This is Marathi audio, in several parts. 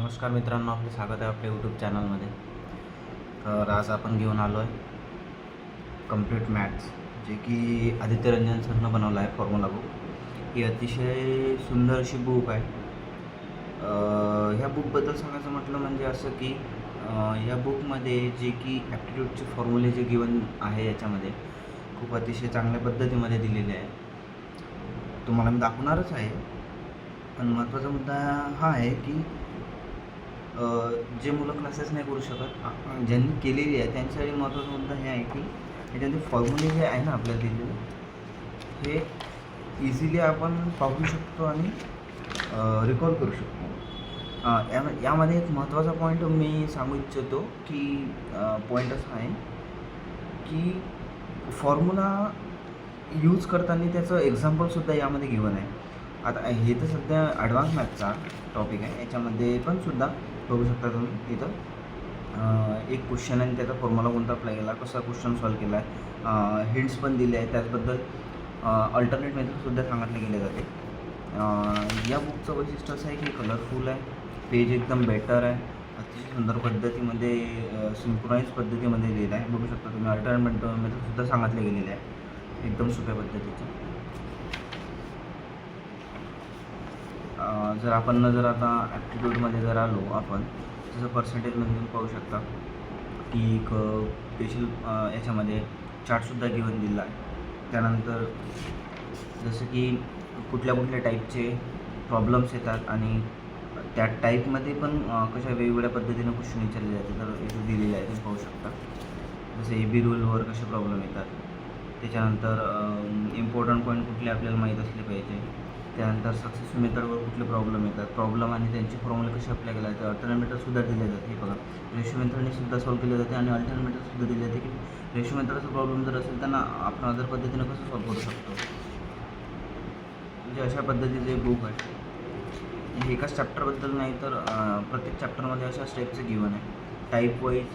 नमस्कार मित्रांनो, आपले स्वागत आहे आपल्या यूट्यूब चॅनलमध्ये. तर आज आपण घेऊन आलो आहे कम्प्लीट मॅथ्स, जे की आदित्य रंजन सरनं बनवलं आहे फॉर्म्युला बुक. ही अतिशय सुंदर अशी बुक आहे. ह्या बुकबद्दल सांगायचं म्हटलं म्हणजे असं की ह्या बुकमध्ये जे की ॲप्टिट्यूडचे फॉर्म्युले जे गिवन आहे याच्यामध्ये खूप अतिशय चांगल्या पद्धतीमध्ये दिलेले आहे. तुम्हाला मी दाखवणारच आहे. पण महत्त्वाचा मुद्दा हा आहे की जे मुलं क्लासेस नाही करू शकत, ज्यांनी केलेली आहे त्यांच्यासाठी महत्त्वाचा मुद्दा हे आहे की याच्यामध्ये फॉर्म्युले जे आहे ना आपल्याला दिलेले, हे इझिली आपण पाहू शकतो आणि रिकॉल करू शकतो. यामध्ये एक महत्त्वाचा पॉईंट मी सांगू इच्छितो की पॉईंट असा आहे की फॉर्म्युला यूज करताना त्याचं एक्झाम्पलसुद्धा यामध्ये गिवन आहे. आता हे तर सध्या ॲडव्हान्स मॅथचा टॉपिक आहे. याच्यामध्ये पण सुद्धा बघू शकता तुम्ही इथं एक क्वेश्चन आणि त्याचा फॉर्म्युला कोणता अप्लाय केला, कसा क्वेश्चन सॉल्व केला आहे, हिंट्स पण दिले आहे. त्याचबद्दल अल्टरनेट मेथडसुद्धा सांगितले गेले जाते. या बुकचं वैशिष्ट्य असं आहे की कलरफुल आहे, पेज एकदम बेटर आहे, अतिशय सुंदर पद्धतीमध्ये सिंक्रोनाइज पद्धतीमध्ये लिहिलं आहे. बघू शकता तुम्ही अल्टरनेट मेथडसुद्धा सांगितले गेलेले आहे एकदम सोप्या पद्धतीचं. जर आता ॲप्टिट्यूडमध्ये जर आलो आपण, जसं पर्सेंटेजमध्ये तुम्ही पाहू शकता की एक स्पेशल याच्यामध्ये चार्टसुद्धा गिवन दिला आहे. त्यानंतर जसं की कुठल्या टाईपचे प्रॉब्लेम्स येतात आणि त्या टाईपमध्ये पण कशा वेगवेगळ्या पद्धतीनं क्वेश्चन विचारले जाते, तर इथे दिलेले आहे तुम्ही पाहू शकता. जसं AB रूलवर कसे प्रॉब्लेम येतात, त्याच्यानंतर इम्पॉर्टंट पॉईंट कुठले आपल्याला माहीत असले पाहिजे, त्यानंतर सक्सेस मेथडवर कुठले प्रॉब्लेम येतात, प्रॉब्लेम आणि त्यांचे फॉर्म्युले कसे अप्लाय केले जाते, अल्टरनेट मेथडसुद्धा दिले जाते. हे बघा, रेशो मेथडने सुद्धा सॉल्व केले जाते आणि अल्टरनेट मेथडसुद्धा दिले जाते की रेशो मेथडचा प्रॉब्लेम जर असेल त्यांना आपण अदर पद्धतीनं कसं सॉल्व करू शकतो. म्हणजे अशा पद्धतीचे बुक आहे. हे एकाच चॅप्टरबद्दल नाही तर प्रत्येक चॅप्टरमध्ये अशा स्टेपचं गिवन आहे. टाईप वाईज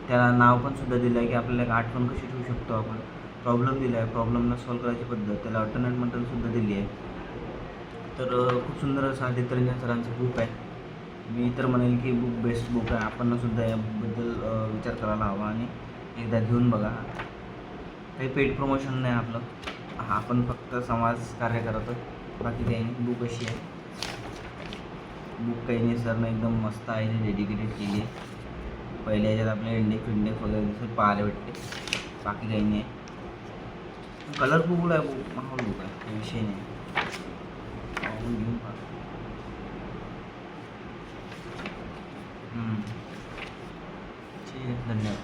त्याला नाव पण सुद्धा दिलं आहे की आपल्याला एक आठवण कशी ठेवू शकतो आपण. प्रॉब्लेम दिला आहे, प्रॉब्लेमला सॉल्व करायची पद्धत, त्याला अल्टरनेट मेथडसुद्धा दिली आहे. तर खूप सुंदर असं आदित्य रंजन सरांचं बुक आहे. मी तर म्हणेल की बुक बेस्ट बुक आहे. आपणसुद्धा याबद्दल विचार करायला हवा आणि एकदा घेऊन बघा. काही पेड प्रमोशन नाही आपलं, आपण फक्त समाज कार्य करतो, बाकी काही नाही. बुक अशी आहे, बुक काही नाही सरनं एकदम मस्त आहे, डेडिकेटेड केली आहे. पहिल्या ह्याच्यात आपल्या इंडेक्स वगैरे दिसून पाहायला भेटते, बाकी काही नाही. कलरफुल आहे बुक, माहोल बुक आहे, काही विषय नाही. घेऊन पहा. ठीक आहे, धन्यवाद.